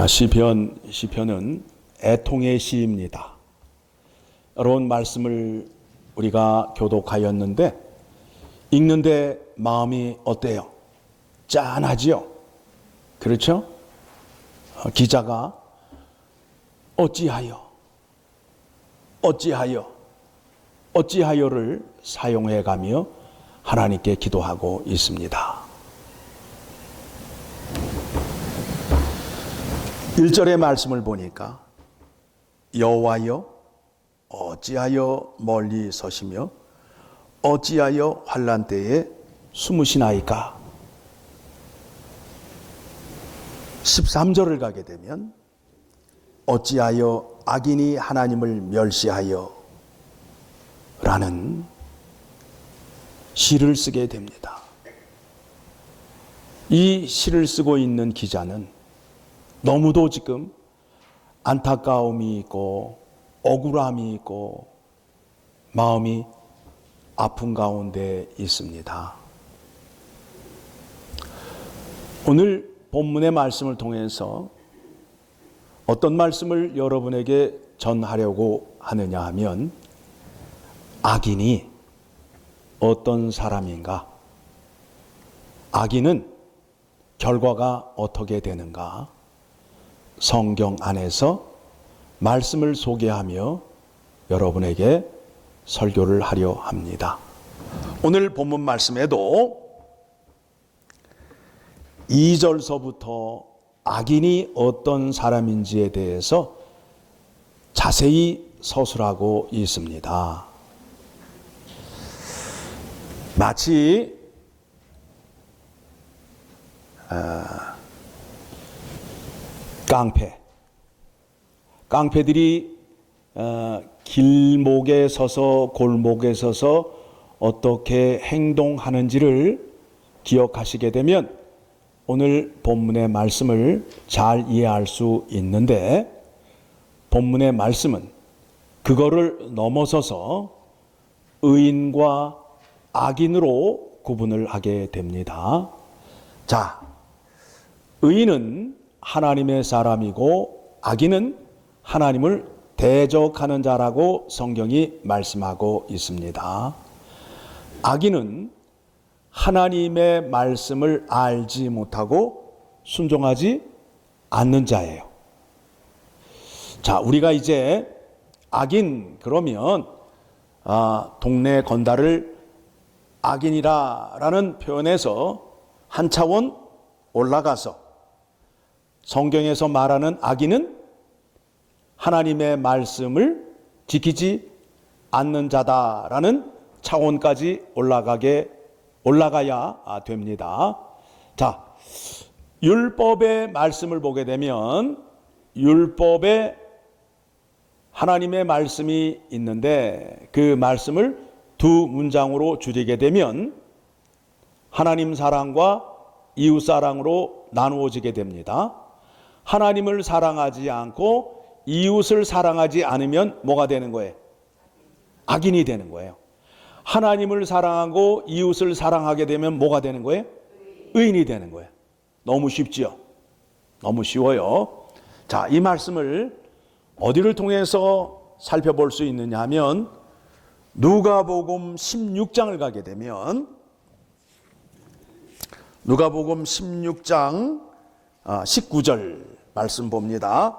시편은 애통의 시입니다. 여러분 말씀을 우리가 교독하였는데 읽는데 마음이 어때요? 짠하지요? 그렇죠? 기자가 어찌하여를 사용해가며 하나님께 기도하고 있습니다. 1절의 말씀을 보니까 여호와여 어찌하여 멀리 서시며 어찌하여 환난 때에 숨으시나이까. 13절을 가게 되면 어찌하여 악인이 하나님을 멸시하여 라는 시를 쓰게 됩니다. 이 시를 쓰고 있는 기자는 너무도 지금 안타까움이 있고 억울함이 있고 마음이 아픈 가운데 있습니다. 오늘 본문의 말씀을 통해서 어떤 말씀을 여러분에게 전하려고 하느냐 하면 악인이 어떤 사람인가? 악인은 결과가 어떻게 되는가? 성경 안에서 말씀을 소개하며 여러분에게 설교를 하려 합니다. 오늘 본문 말씀에도 2절서부터 악인이 어떤 사람인지에 대해서 자세히 서술하고 있습니다. 마치 깡패들이 길목에 서서 골목에 서서 어떻게 행동하는지를 기억하시게 되면 오늘 본문의 말씀을 잘 이해할 수 있는데, 본문의 말씀은 그거를 넘어서서 의인과 악인으로 구분을 하게 됩니다. 자, 의인은 하나님의 사람이고 악인은 하나님을 대적하는 자라고 성경이 말씀하고 있습니다. 악인은 하나님의 말씀을 알지 못하고 순종하지 않는 자예요. 자, 우리가 이제 악인 그러면 동네 건달을 악인이라는 표현에서 한 차원 올라가서 성경에서 말하는 악인은 하나님의 말씀을 지키지 않는 자다라는 차원까지 올라가야 됩니다. 자, 율법의 말씀을 보게 되면 율법에 하나님의 말씀이 있는데 그 말씀을 두 문장으로 줄이게 되면 하나님 사랑과 이웃 사랑으로 나누어지게 됩니다. 하나님을 사랑하지 않고 이웃을 사랑하지 않으면 뭐가 되는 거예요? 악인이 되는 거예요. 하나님을 사랑하고 이웃을 사랑하게 되면 뭐가 되는 거예요? 의인이 되는 거예요. 너무 쉽지요? 너무 쉬워요. 자, 이 말씀을 어디를 통해서 살펴볼 수 있느냐 하면 누가복음 16장을 가게 되면 누가복음 16장 19절 말씀 봅니다.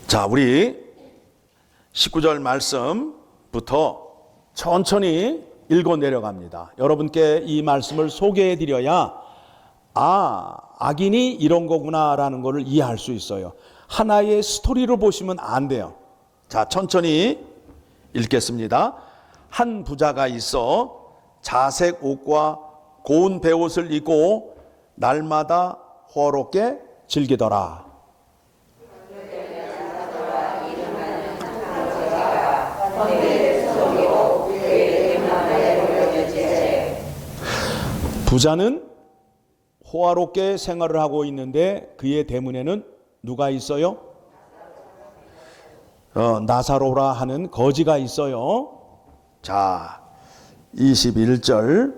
자, 우리 19절 말씀부터 천천히 읽어 내려갑니다. 여러분께 이 말씀을 소개해 드려야 악인이 이런 거구나라는 것을 이해할 수 있어요. 하나의 스토리로 보시면 안 돼요. 자, 천천히 읽겠습니다. 한 부자가 있어 자색 옷과 고운 베옷을 입고 날마다 호화롭게 즐기더라. 부자는 호화롭게 생활을 하고 있는데 그의 대문에는 누가 있어요? 나사로라 하는 거지가 있어요. 자, 21절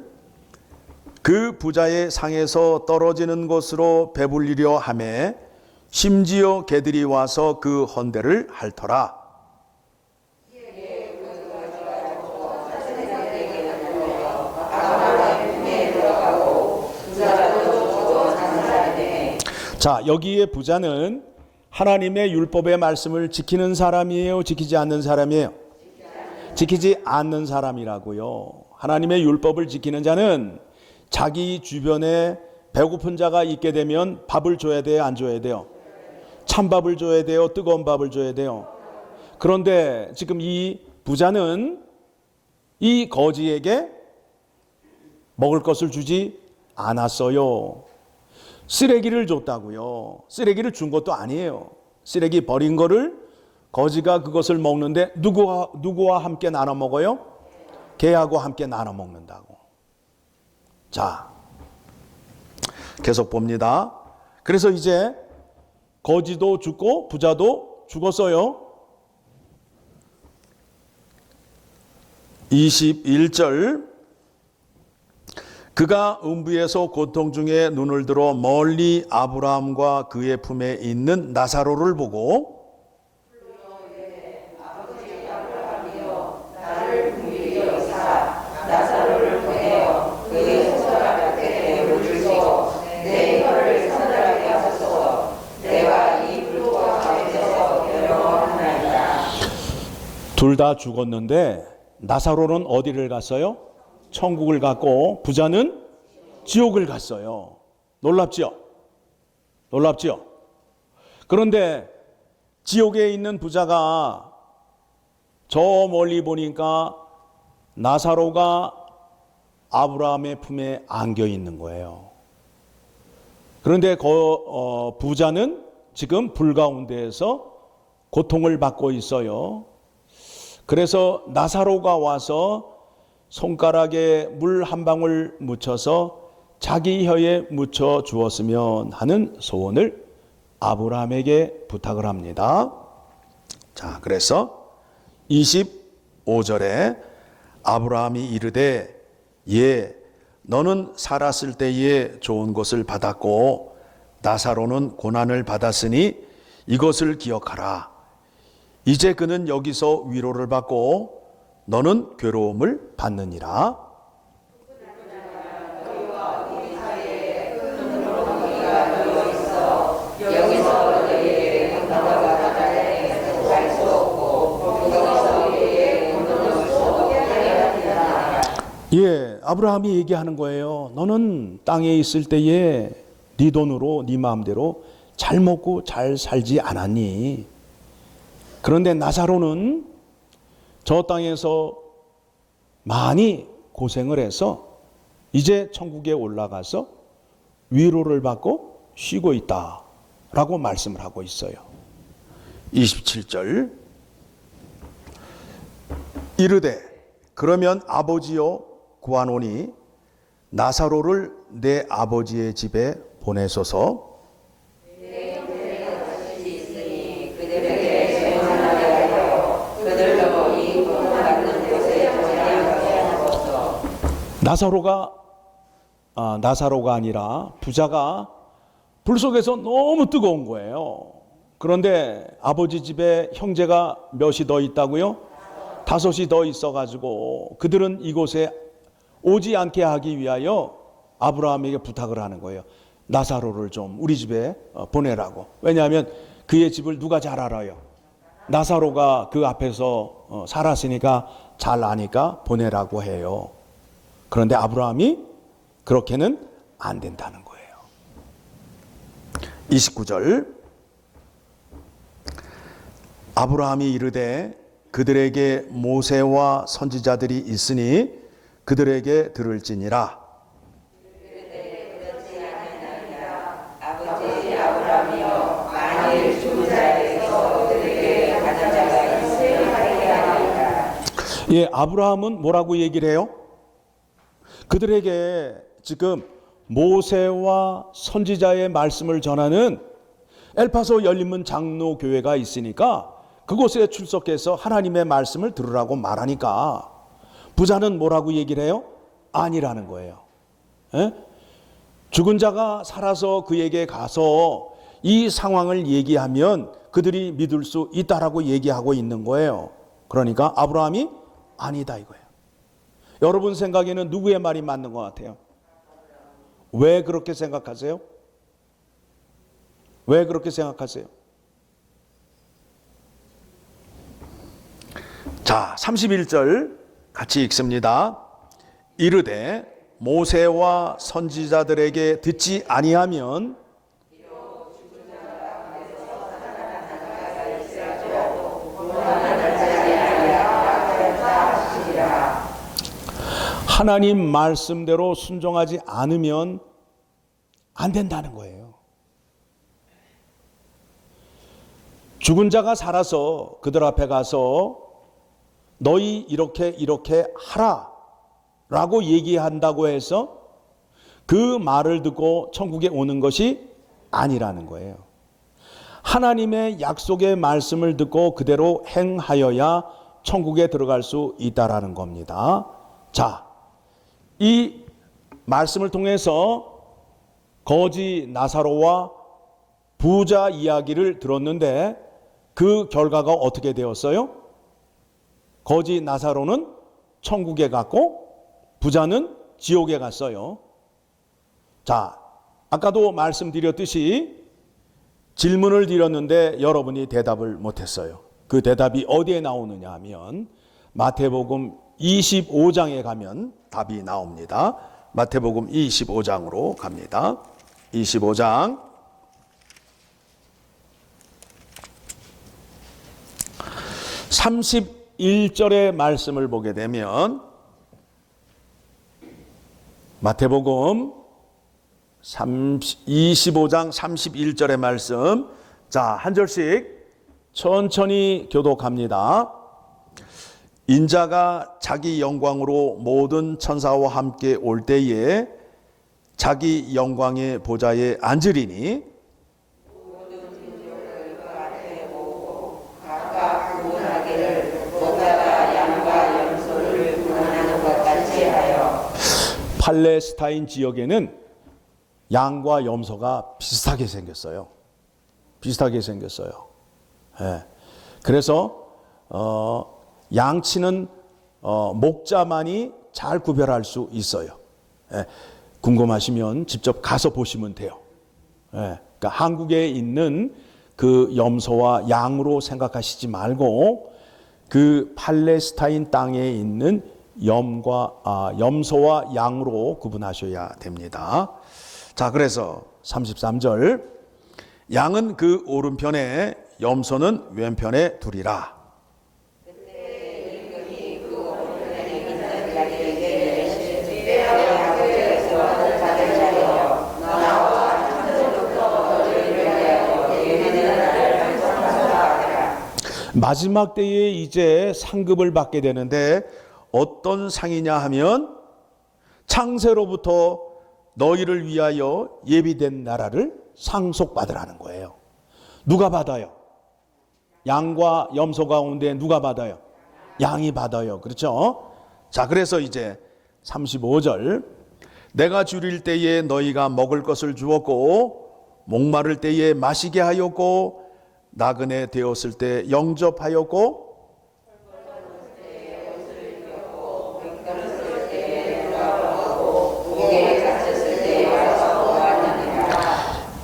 그 부자의 상에서 떨어지는 것으로 배불리려 하매 심지어 개들이 와서 그 헌대를 핥더라. 자, 여기에 부자는 하나님의 율법의 말씀을 지키는 사람이에요? 지키지 않는 사람이에요? 지키지 않는 사람이라고요. 하나님의 율법을 지키는 자는 자기 주변에 배고픈 자가 있게 되면 밥을 줘야 돼요? 안 줘야 돼요? 찬밥을 줘야 돼요? 뜨거운 밥을 줘야 돼요? 그런데 지금 이 부자는 이 거지에게 먹을 것을 주지 않았어요. 쓰레기를 줬다고요. 쓰레기를 준 것도 아니에요. 쓰레기 버린 거를 거지가 그것을 먹는데 누구와 함께 나눠 먹어요? 개하고 함께 나눠 먹는다고. 자, 계속 봅니다. 그래서 이제 거지도 죽고 부자도 죽었어요. 21절, 그가 음부에서 고통 중에 눈을 들어 멀리 아브라함과 그의 품에 있는 나사로를 보고 둘 다 죽었는데 나사로는 어디를 갔어요? 천국을 갔고 부자는 지옥을 갔어요. 놀랍지요? 놀랍지요? 그런데 지옥에 있는 부자가 저 멀리 보니까 나사로가 아브라함의 품에 안겨 있는 거예요. 그런데 부자는 지금 불 가운데에서 고통을 받고 있어요. 그래서 나사로가 와서 손가락에 물 한 방울 묻혀서 자기 혀에 묻혀 주었으면 하는 소원을 아브라함에게 부탁을 합니다. 자, 그래서 25절에 아브라함이 이르되 예, 너는 살았을 때에 좋은 것을 받았고 나사로는 고난을 받았으니 이것을 기억하라. 이제 그는 여기서 위로를 받고 너는 괴로움을 받느니라. 예, 아브라함이 얘기하는 거예요. 너는 땅에 있을 때에 네 돈으로 네 마음대로 잘 먹고 잘 살지 않았니? 그런데 나사로는 저 땅에서 많이 고생을 해서 이제 천국에 올라가서 위로를 받고 쉬고 있다라고 말씀을 하고 있어요. 27절, 이르되 그러면 아버지여 구하노니 나사로를 내 아버지의 집에 보내소서. 나사로가 아니라 부자가 불 속에서 너무 뜨거운 거예요. 그런데 아버지 집에 형제가 몇이 더 있다고요? 5이 더 있어가지고 그들은 이곳에 오지 않게 하기 위하여 아브라함에게 부탁을 하는 거예요. 나사로를 좀 우리 집에 보내라고. 왜냐하면 그의 집을 누가 잘 알아요? 나사로가 그 앞에서 살았으니까 잘 아니까 보내라고 해요. 그런데 아브라함이 그렇게는 안 된다는 거예요. 29절, 아브라함이 이르되 그들에게 모세와 선지자들이 있으니 그들에게 들을지니라. 예, 아브라함은 뭐라고 얘기를 해요? 그들에게 지금 모세와 선지자의 말씀을 전하는 엘파소 열린문 장로교회가 있으니까 그곳에 출석해서 하나님의 말씀을 들으라고 말하니까 부자는 뭐라고 얘기를 해요? 아니라는 거예요. 예? 죽은 자가 살아서 그에게 가서 이 상황을 얘기하면 그들이 믿을 수 있다라고 얘기하고 있는 거예요. 그러니까 아브라함이 아니다 이거예요. 여러분 생각에는 누구의 말이 맞는 것 같아요? 왜 그렇게 생각하세요? 왜 그렇게 생각하세요? 자, 31절 같이 읽습니다. 이르되 모세와 선지자들에게 듣지 아니하면 하나님 말씀대로 순종하지 않으면 안 된다는 거예요. 죽은 자가 살아서 그들 앞에 가서 너희 이렇게 하라 라고 얘기한다고 해서 그 말을 듣고 천국에 오는 것이 아니라는 거예요. 하나님의 약속의 말씀을 듣고 그대로 행하여야 천국에 들어갈 수 있다라는 겁니다. 자, 이 말씀을 통해서 거지 나사로와 부자 이야기를 들었는데 그 결과가 어떻게 되었어요? 거지 나사로는 천국에 갔고 부자는 지옥에 갔어요. 자, 아까도 말씀드렸듯이 질문을 드렸는데 여러분이 대답을 못했어요. 그 대답이 어디에 나오느냐 하면 마태복음 25장에 가면 답이 나옵니다. 마태복음 25장으로 갑니다. 25장 31절의 말씀을 보게 되면 마태복음 25장 31절의 말씀, 자, 한 절씩 천천히 교독합니다. 인자가 자기 영광으로 모든 천사와 함께 올 때에 자기 영광의 보좌에 앉으리니 팔레스타인 지역에는 양과 염소가 비슷하게 생겼어요. 비슷하게 생겼어요. 예. 그래서 양치는 목자만이 잘 구별할 수 있어요. 예. 궁금하시면 직접 가서 보시면 돼요. 예. 그러니까 한국에 있는 그 염소와 양으로 생각하시지 말고 그 팔레스타인 땅에 있는 염소와 양으로 구분하셔야 됩니다. 자, 그래서 33절 양은 그 오른편에 염소는 왼편에 두리라. 마지막 때에 이제 상급을 받게 되는데 어떤 상이냐 하면 창세로부터 너희를 위하여 예비된 나라를 상속받으라는 거예요. 누가 받아요? 양과 염소 가운데 누가 받아요? 양이 받아요. 그렇죠? 자, 그래서 이제 35절 내가 줄일 때에 너희가 먹을 것을 주었고 목마를 때에 마시게 하였고 나그네 되었을 때 영접하였고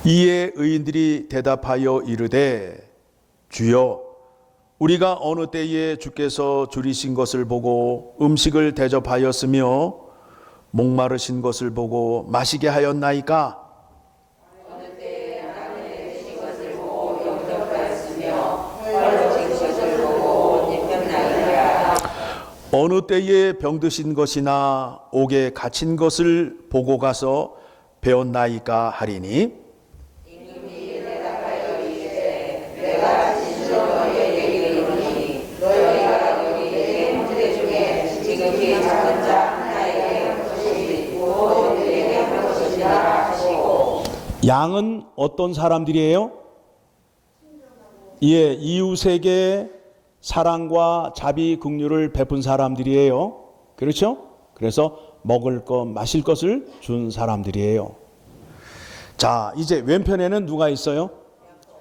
이에 의인들이 대답하여 이르되 주여 우리가 어느 때에 주께서 줄이신 것을 보고 음식을 대접하였으며 목마르신 것을 보고 마시게 하였나이까? 어느 때에 나그네 되신 것을 보고 영접하였으며 헐벗은 것을 보고 입혔나이까? 어느 때에 병드신 것이나 옥에 갇힌 것을 보고 가서 배웠나이까 하리니 양은 어떤 사람들이에요? 예, 이웃에게 사랑과 자비 긍휼을 베푼 사람들이에요. 그렇죠? 그래서 먹을 것, 마실 것을 준 사람들이에요. 자, 이제 왼편에는 누가 있어요?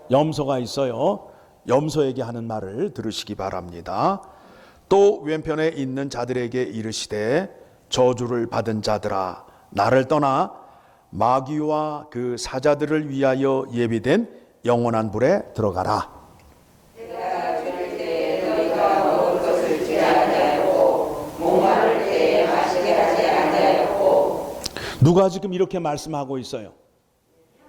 염소가 있어요. 염소에게 하는 말을 들으시기 바랍니다. 또 왼편에 있는 자들에게 이르시되 저주를 받은 자들아 나를 떠나 마귀와 그 사자들을 위하여 예비된 영원한 불에 들어가라. 내가 줄일 때 너희가 먹을 것을 주지 아니하였고 목마를 때에 마시게 하지 아니하였고. 누가 지금 이렇게 말씀하고 있어요?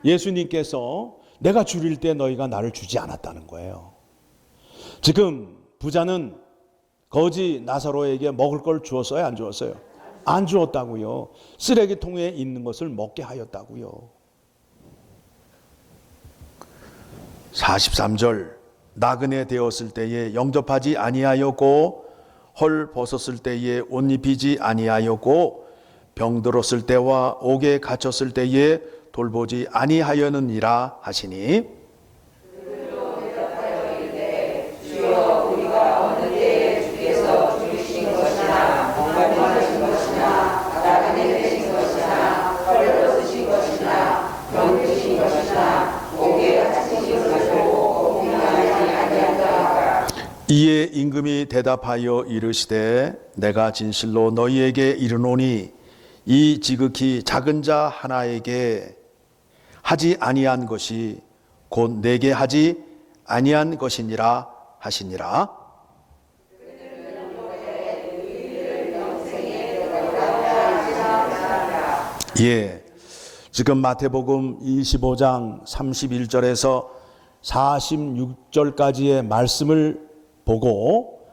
예수님께서 내가 줄일 때 너희가 나를 주지 않았다는 거예요. 지금 부자는 거지 나사로에게 먹을 걸 주었어요? 안 주었어요? 안 주었다고요. 쓰레기통에 있는 것을 먹게 하였다고요. 43절 나그네 되었을 때에 영접하지 아니하였고 헐 벗었을 때에 옷 입히지 아니하였고 병들었을 때와 옥에 갇혔을 때에 돌보지 아니하였느니라 하시니 주여 우리가 어느 때에 주께서 줄이신 것이나 목마르신 것이나 나그네 되신 것이나 헐 벗으신 것이나 병드신 것이나 옥에 갇히신 것을 보고 공명하지 아니하였다. 이에 임금이 대답하여 이르시되 내가 진실로 너희에게 이르노니 이 지극히 작은 자 하나에게 하지 아니한 것이 곧 내게 하지 아니한 것이니라 하시니라. 예, 지금 마태복음 25장 31절에서 46절까지의 말씀을 보고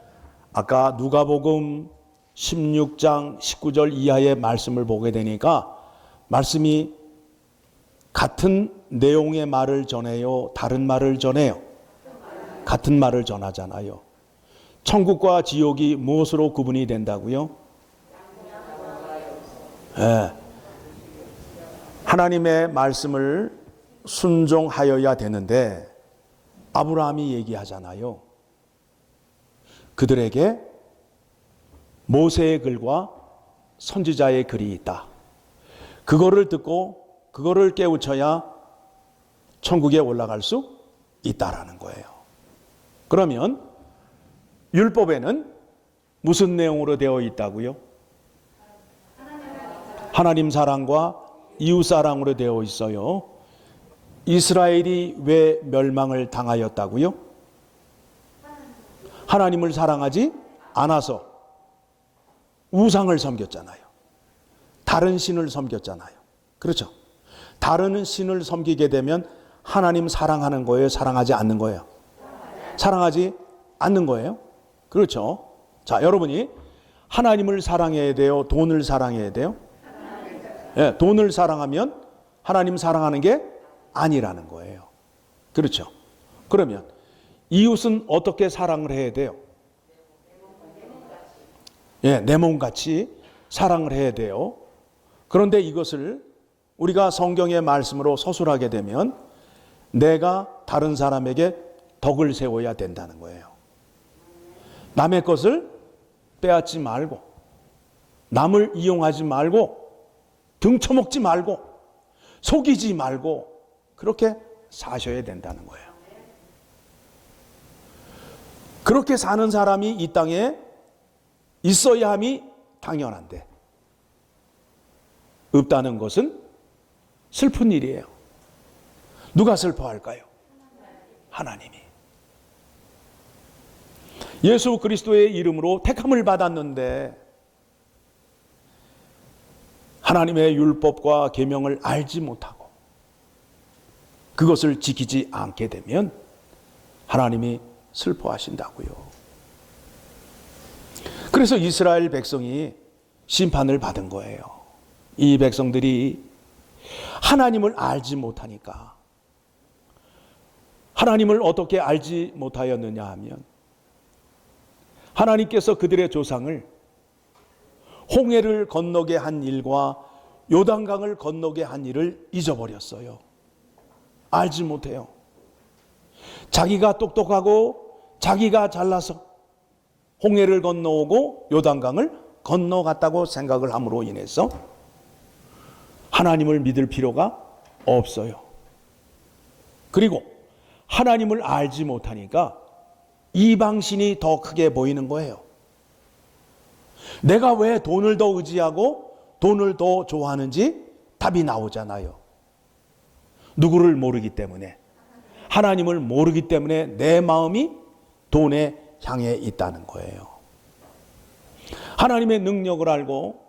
아까 누가복음 16장 19절 이하의 말씀을 보게 되니까 말씀이 같은 내용의 말을 전해요? 다른 말을 전해요? 같은 말을 전하잖아요. 천국과 지옥이 무엇으로 구분이 된다고요? 네. 하나님의 말씀을 순종하여야 되는데 아브라함이 얘기하잖아요. 그들에게 모세의 글과 선지자의 글이 있다. 그거를 듣고 그거를 깨우쳐야 천국에 올라갈 수 있다라는 거예요. 그러면 율법에는 무슨 내용으로 되어 있다고요? 하나님 사랑과 이웃 사랑으로 되어 있어요. 이스라엘이 왜 멸망을 당하였다고요? 하나님을 사랑하지 않아서 우상을 섬겼잖아요. 다른 신을 섬겼잖아요. 그렇죠? 다른 신을 섬기게 되면 하나님 사랑하는 거예요? 사랑하지 않는 거예요? 사랑하지 않는 거예요? 그렇죠? 자, 여러분이 하나님을 사랑해야 돼요? 돈을 사랑해야 돼요? 예, 돈을 사랑하면 하나님 사랑하는 게 아니라는 거예요. 그렇죠? 그러면 이웃은 어떻게 사랑을 해야 돼요? 예, 내 몸같이 사랑을 해야 돼요. 그런데 이것을 우리가 성경의 말씀으로 서술하게 되면 내가 다른 사람에게 덕을 세워야 된다는 거예요. 남의 것을 빼앗지 말고, 남을 이용하지 말고, 등쳐먹지 말고, 속이지 말고, 그렇게 사셔야 된다는 거예요. 그렇게 사는 사람이 이 땅에 있어야 함이 당연한데 없다는 것은 슬픈 일이에요. 누가 슬퍼할까요? 하나님이. 예수 그리스도의 이름으로 택함을 받았는데 하나님의 율법과 계명을 알지 못하고 그것을 지키지 않게 되면 하나님이 슬퍼하신다고요. 그래서 이스라엘 백성이 심판을 받은 거예요. 이 백성들이 하나님을 알지 못하니까. 하나님을 어떻게 알지 못하였느냐 하면 하나님께서 그들의 조상을 홍해를 건너게 한 일과 요단강을 건너게 한 일을 잊어버렸어요. 알지 못해요. 자기가 똑똑하고 자기가 잘나서 홍해를 건너오고 요단강을 건너갔다고 생각을 함으로 인해서 하나님을 믿을 필요가 없어요. 그리고 하나님을 알지 못하니까 이방신이 더 크게 보이는 거예요. 내가 왜 돈을 더 의지하고 돈을 더 좋아하는지 답이 나오잖아요. 누구를 모르기 때문에, 하나님을 모르기 때문에 내 마음이 돈에 향해 있다는 거예요. 하나님의 능력을 알고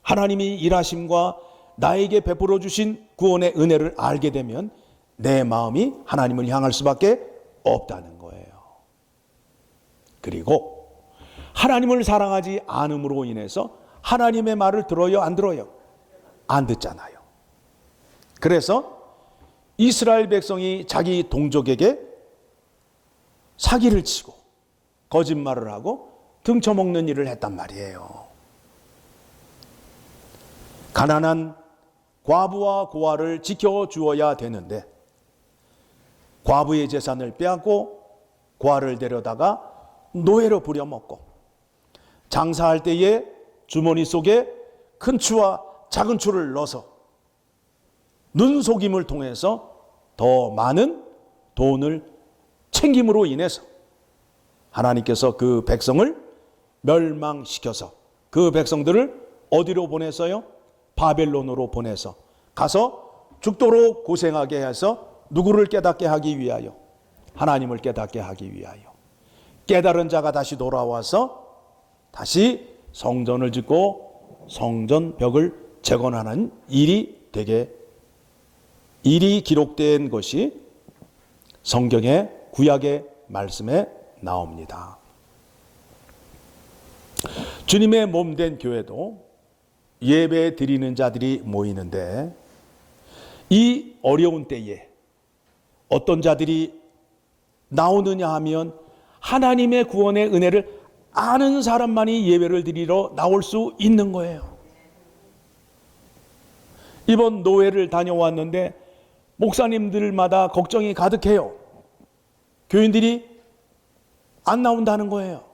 하나님이 일하심과 나에게 베풀어 주신 구원의 은혜를 알게 되면 내 마음이 하나님을 향할 수밖에 없다는 거예요. 그리고 하나님을 사랑하지 않음으로 인해서 하나님의 말을 들어요, 안 들어요? 안 듣잖아요. 그래서 이스라엘 백성이 자기 동족에게 사기를 치고 거짓말을 하고 등쳐먹는 일을 했단 말이에요. 가난한 과부와 고아를 지켜주어야 되는데 과부의 재산을 빼앗고 고아를 데려다가 노예로 부려먹고 장사할 때에 주머니 속에 큰 추와 작은 추를 넣어서 눈속임을 통해서 더 많은 돈을 챙김으로 인해서 하나님께서 그 백성을 멸망시켜서 그 백성들을 어디로 보냈어요? 바벨론으로 보내서 가서 죽도록 고생하게 해서 누구를 깨닫게 하기 위하여? 하나님을 깨닫게 하기 위하여. 깨달은 자가 다시 돌아와서 다시 성전을 짓고 성전 벽을 재건하는 일이 기록된 것이 성경의 구약의 말씀에 나옵니다. 주님의 몸된 교회도 예배 드리는 자들이 모이는데 이 어려운 때에 어떤 자들이 나오느냐 하면 하나님의 구원의 은혜를 아는 사람만이 예배를 드리러 나올 수 있는 거예요. 이번 노회를 다녀왔는데 목사님들마다 걱정이 가득해요. 교인들이 안 나온다는 거예요.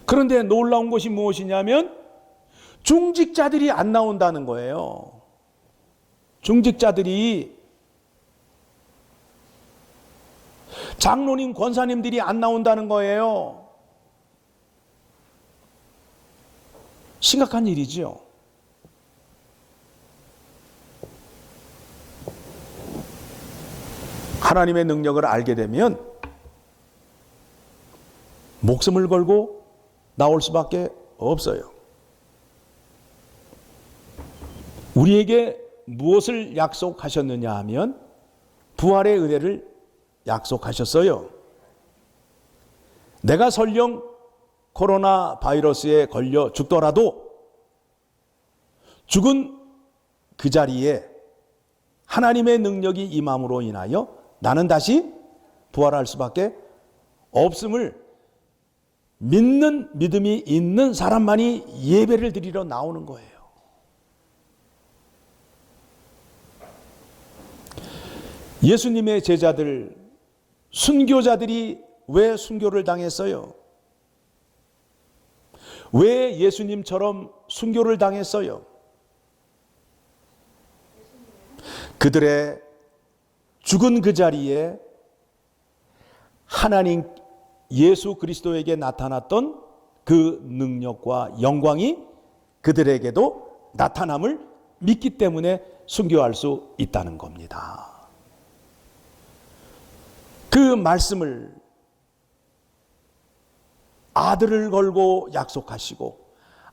그런데 놀라운 것이 무엇이냐면 중직자들이 안 나온다는 거예요. 중직자들이, 장로님, 권사님들이 안 나온다는 거예요. 심각한 일이죠. 하나님의 능력을 알게 되면 목숨을 걸고 나올 수밖에 없어요. 우리에게 무엇을 약속하셨느냐 하면 부활의 은혜를 약속하셨어요. 내가 설령 코로나 바이러스에 걸려 죽더라도 죽은 그 자리에 하나님의 능력이 임함으로 인하여 나는 다시 부활할 수밖에 없음을 믿는 믿음이 있는 사람만이 예배를 드리러 나오는 거예요. 예수님의 제자들, 순교자들이 왜 순교를 당했어요? 왜 예수님처럼 순교를 당했어요? 그들의 죽은 그 자리에 하나님 예수 그리스도에게 나타났던 그 능력과 영광이 그들에게도 나타남을 믿기 때문에 순교할 수 있다는 겁니다. 그 말씀을 아들을 걸고 약속하시고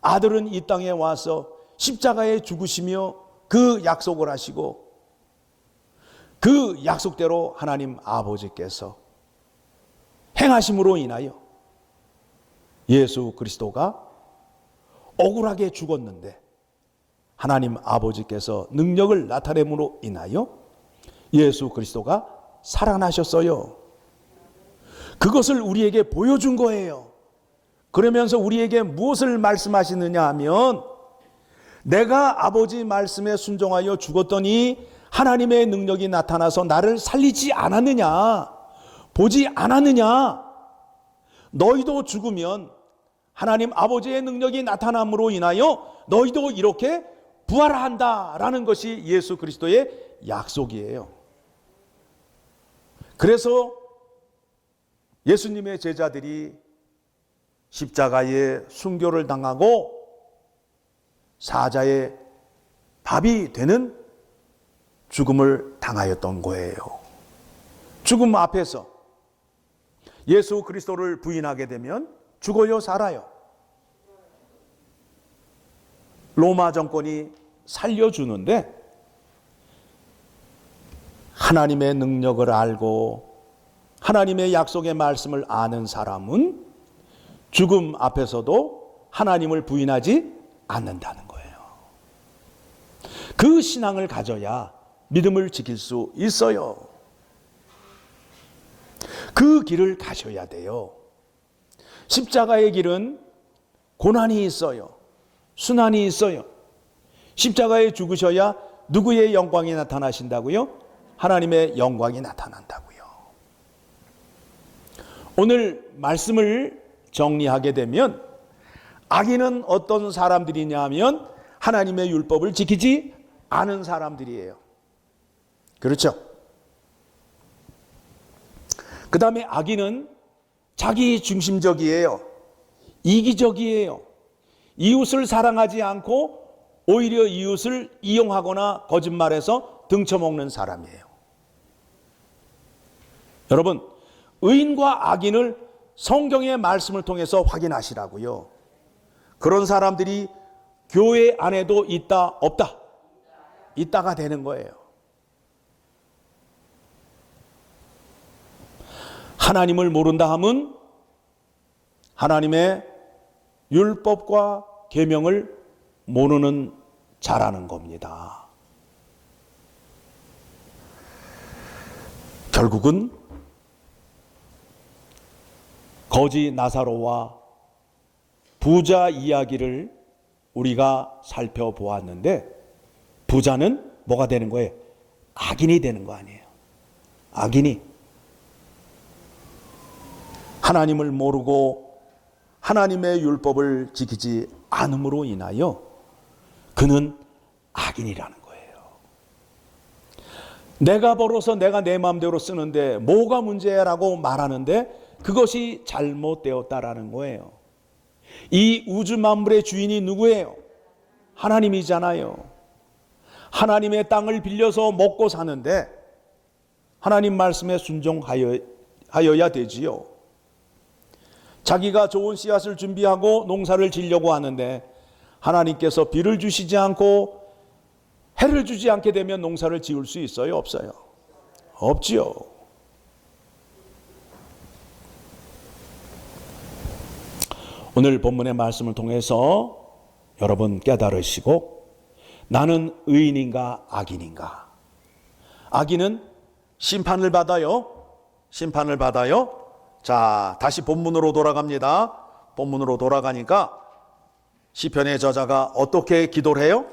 아들은 이 땅에 와서 십자가에 죽으시며 그 약속을 하시고 그 약속대로 하나님 아버지께서 행하심으로 인하여 예수 그리스도가 억울하게 죽었는데 하나님 아버지께서 능력을 나타냄으로 인하여 예수 그리스도가 살아나셨어요. 그것을 우리에게 보여준 거예요. 그러면서 우리에게 무엇을 말씀하시느냐 하면 내가 아버지 말씀에 순종하여 죽었더니 하나님의 능력이 나타나서 나를 살리지 않았느냐, 보지 않았느냐. 너희도 죽으면 하나님 아버지의 능력이 나타남으로 인하여 너희도 이렇게 부활한다라는 것이 예수 그리스도의 약속이에요. 그래서 예수님의 제자들이 십자가에 순교를 당하고 사자의 밥이 되는 죽음을 당하였던 거예요. 죽음 앞에서 예수 그리스도를 부인하게 되면 죽어요, 살아요? 로마 정권이 살려주는데 하나님의 능력을 알고 하나님의 약속의 말씀을 아는 사람은 죽음 앞에서도 하나님을 부인하지 않는다는 거예요. 그 신앙을 가져야 믿음을 지킬 수 있어요. 그 길을 가셔야 돼요. 십자가의 길은 고난이 있어요. 순환이 있어요. 십자가에 죽으셔야 누구의 영광이 나타나신다고요? 하나님의 영광이 나타난다고요. 오늘 말씀을 정리하게 되면 악인은 어떤 사람들이냐 하면 하나님의 율법을 지키지 않은 사람들이에요. 그렇죠? 그 다음에 악인은 자기 중심적이에요. 이기적이에요. 이웃을 사랑하지 않고 오히려 이웃을 이용하거나 거짓말해서 등쳐먹는 사람이에요. 여러분, 의인과 악인을 성경의 말씀을 통해서 확인하시라고요. 그런 사람들이 교회 안에도 있다, 없다? 있다가 되는 거예요. 하나님을 모른다 함은 하나님의 율법과 계명을 모르는 자라는 겁니다. 결국은 거지 나사로와 부자 이야기를 우리가 살펴보았는데 부자는 뭐가 되는 거예요? 악인이 되는 거 아니에요. 악인이 하나님을 모르고 하나님의 율법을 지키지 않음으로 인하여 그는 악인이라는 거예요. 내가 벌어서 내가 내 마음대로 쓰는데 뭐가 문제라고 말하는데 그것이 잘못되었다라는 거예요. 이 우주 만물의 주인이 누구예요? 하나님이잖아요. 하나님의 땅을 빌려서 먹고 사는데 하나님 말씀에 순종하여야 되지요. 자기가 좋은 씨앗을 준비하고 농사를 지려고 하는데 하나님께서 비를 주시지 않고 해를 주지 않게 되면 농사를 지을 수 있어요? 없어요? 없지요. 오늘 본문의 말씀을 통해서 여러분 깨달으시고 나는 의인인가 악인인가? 악인은 심판을 받아요. 심판을 받아요. 자, 다시 본문으로 돌아갑니다. 본문으로 돌아가니까 시편의 저자가 어떻게 기도를 해요?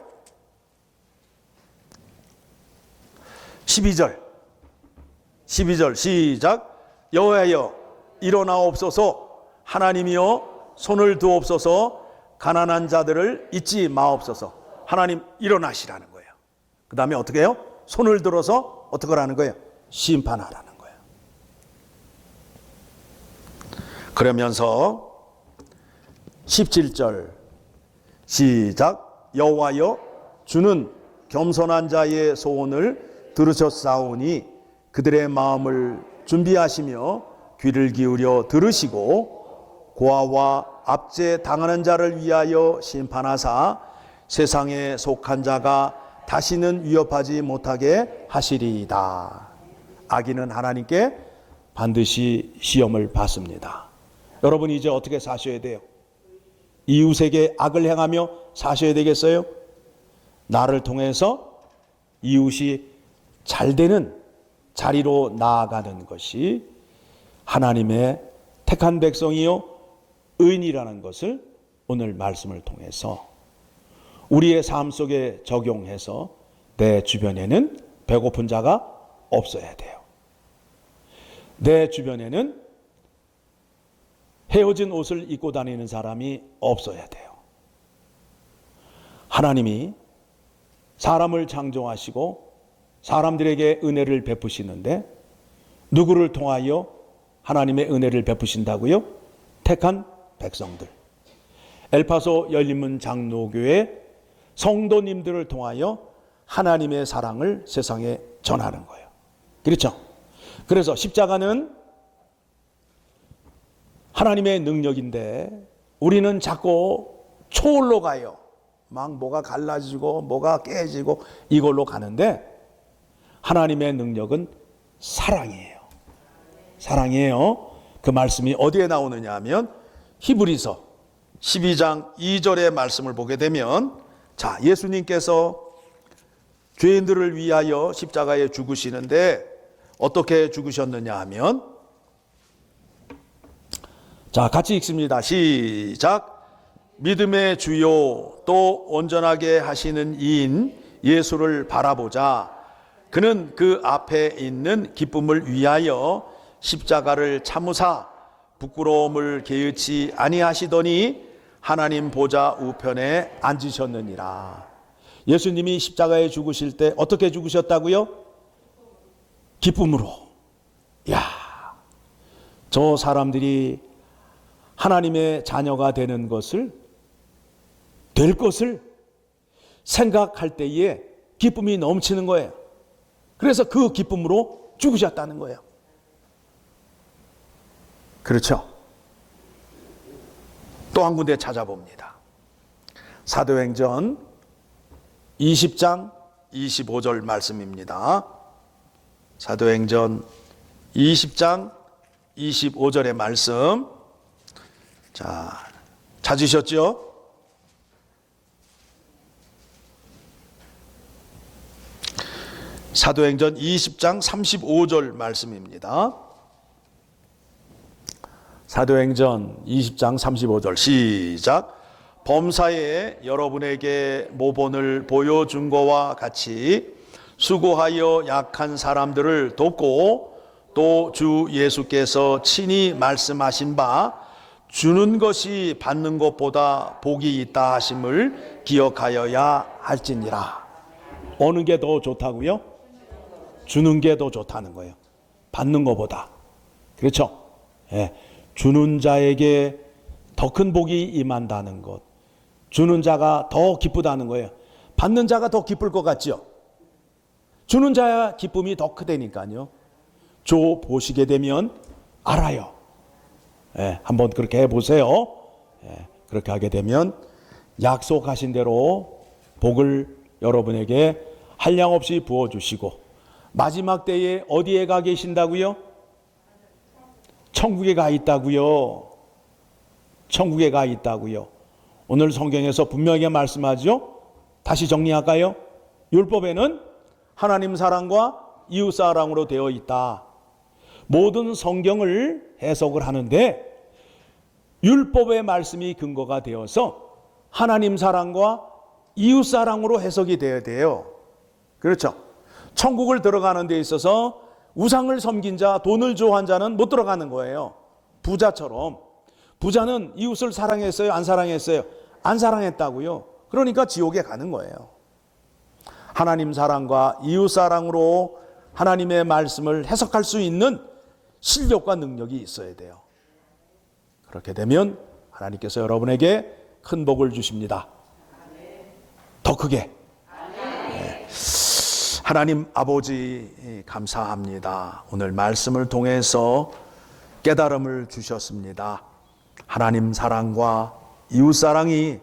12절 시작. 여호와여 일어나옵소서. 하나님이여 손을 두옵소서. 가난한 자들을 잊지 마옵소서. 하나님 일어나시라는 거예요. 그 다음에 어떻게 해요? 손을 들어서 어떻게 하라는 거예요? 심판하라는 거예요. 그러면서 17절 시작. 여호와여 주는 겸손한 자의 소원을 들으셨사오니 그들의 마음을 준비하시며 귀를 기울여 들으시고 고아와 압제 당하는 자를 위하여 심판하사 세상에 속한 자가 다시는 위협하지 못하게 하시리이다. 악인은 하나님께 반드시 시험을 받습니다. 여러분 이제 어떻게 사셔야 돼요? 이웃에게 악을 행하며 사셔야 되겠어요? 나를 통해서 이웃이 잘 되는 자리로 나아가는 것이 하나님의 택한 백성이요 의인이라는 것을 오늘 말씀을 통해서 우리의 삶 속에 적용해서 내 주변에는 배고픈 자가 없어야 돼요. 내 주변에는 헤어진 옷을 입고 다니는 사람이 없어야 돼요. 하나님이 사람을 창조하시고 사람들에게 은혜를 베푸시는데 누구를 통하여 하나님의 은혜를 베푸신다고요? 택한 백성들. 엘파소 열린문 장로교회 성도님들을 통하여 하나님의 사랑을 세상에 전하는 거예요. 그렇죠? 그래서 십자가는 하나님의 능력인데 우리는 자꾸 초월로 가요. 막 뭐가 갈라지고 뭐가 깨지고 이걸로 가는데 하나님의 능력은 사랑이에요. 사랑이에요. 그 말씀이 어디에 나오느냐 하면 히브리서 12장 2절의 말씀을 보게 되면, 자, 예수님께서 죄인들을 위하여 십자가에 죽으시는데 어떻게 죽으셨느냐 하면, 자, 같이 읽습니다. 시작. 믿음의 주요 또 온전하게 하시는 이인 예수를 바라보자. 그는 그 앞에 있는 기쁨을 위하여 십자가를 참으사 부끄러움을 개의치 아니하시더니 하나님 보좌 우편에 앉으셨느니라. 예수님이 십자가에 죽으실 때 어떻게 죽으셨다고요? 기쁨으로. 야, 저 사람들이 하나님의 자녀가 되는 것을, 될 것을 생각할 때에 기쁨이 넘치는 거예요. 그래서 그 기쁨으로 죽으셨다는 거예요. 그렇죠? 또 한 군데 찾아봅니다. 사도행전 20장 25절 말씀입니다. 사도행전 20장 25절의 말씀. 자, 찾으셨죠? 사도행전 20장 35절 말씀입니다. 사도행전 20장 35절 시작. 범사에 여러분에게 모본을 보여준 것과 같이 수고하여 약한 사람들을 돕고 또 주 예수께서 친히 말씀하신 바 주는 것이 받는 것보다 복이 있다 하심을 기억하여야 할지니라. 어느 게 더 좋다고요? 주는 게 더 좋다는 거예요. 받는 것보다. 그렇죠? 예. 주는 자에게 더 큰 복이 임한다는 것. 주는 자가 더 기쁘다는 거예요. 받는 자가 더 기쁠 것 같죠? 주는 자야 기쁨이 더 크다니까요. 줘 보시게 되면 알아요. 예, 한번 그렇게 해보세요. 예, 그렇게 하게 되면 약속하신 대로 복을 여러분에게 한량없이 부어주시고, 마지막 때에 어디에 가 계신다고요? 천국에 가 있다고요. 천국에 가 있다고요. 오늘 성경에서 분명하게 말씀하죠. 다시 정리할까요? 율법에는 하나님 사랑과 이웃 사랑으로 되어 있다. 모든 성경을 해석을 하는데 율법의 말씀이 근거가 되어서 하나님 사랑과 이웃 사랑으로 해석이 되어야 돼요. 그렇죠? 천국을 들어가는 데 있어서 우상을 섬긴 자, 돈을 조한 자는 못 들어가는 거예요. 부자처럼. 부자는 이웃을 사랑했어요? 안 사랑했어요? 안 사랑했다고요. 그러니까 지옥에 가는 거예요. 하나님 사랑과 이웃 사랑으로 하나님의 말씀을 해석할 수 있는 실력과 능력이 있어야 돼요. 그렇게 되면 하나님께서 여러분에게 큰 복을 주십니다. 더 크게. 네. 하나님 아버지 감사합니다. 오늘 말씀을 통해서 깨달음을 주셨습니다. 하나님 사랑과 이웃 사랑이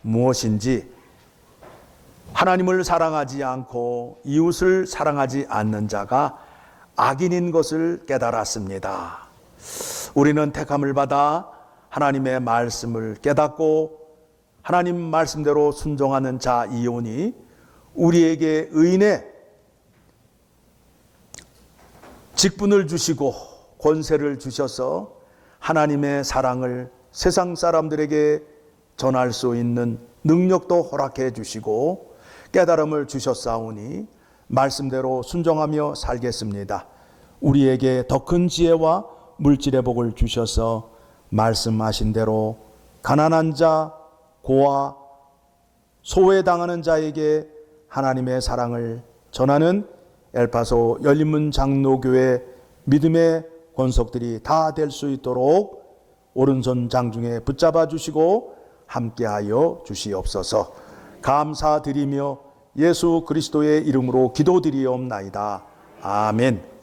무엇인지, 하나님을 사랑하지 않고 이웃을 사랑하지 않는 자가 악인인 것을 깨달았습니다. 우리는 택함을 받아 하나님의 말씀을 깨닫고 하나님 말씀대로 순종하는 자이오니 우리에게 의인의 직분을 주시고 권세를 주셔서 하나님의 사랑을 세상 사람들에게 전할 수 있는 능력도 허락해 주시고 깨달음을 주셨사오니 말씀대로 순종하며 살겠습니다. 우리에게 더 큰 지혜와 물질의 복을 주셔서 말씀하신 대로 가난한 자, 고아, 소외당하는 자에게 하나님의 사랑을 전하는 엘파소 열린문 장로교회 믿음의 권속들이 다 될 수 있도록 오른손 장중에 붙잡아 주시고 함께하여 주시옵소서. 감사드리며 예수 그리스도의 이름으로 기도드리옵나이다. 아멘.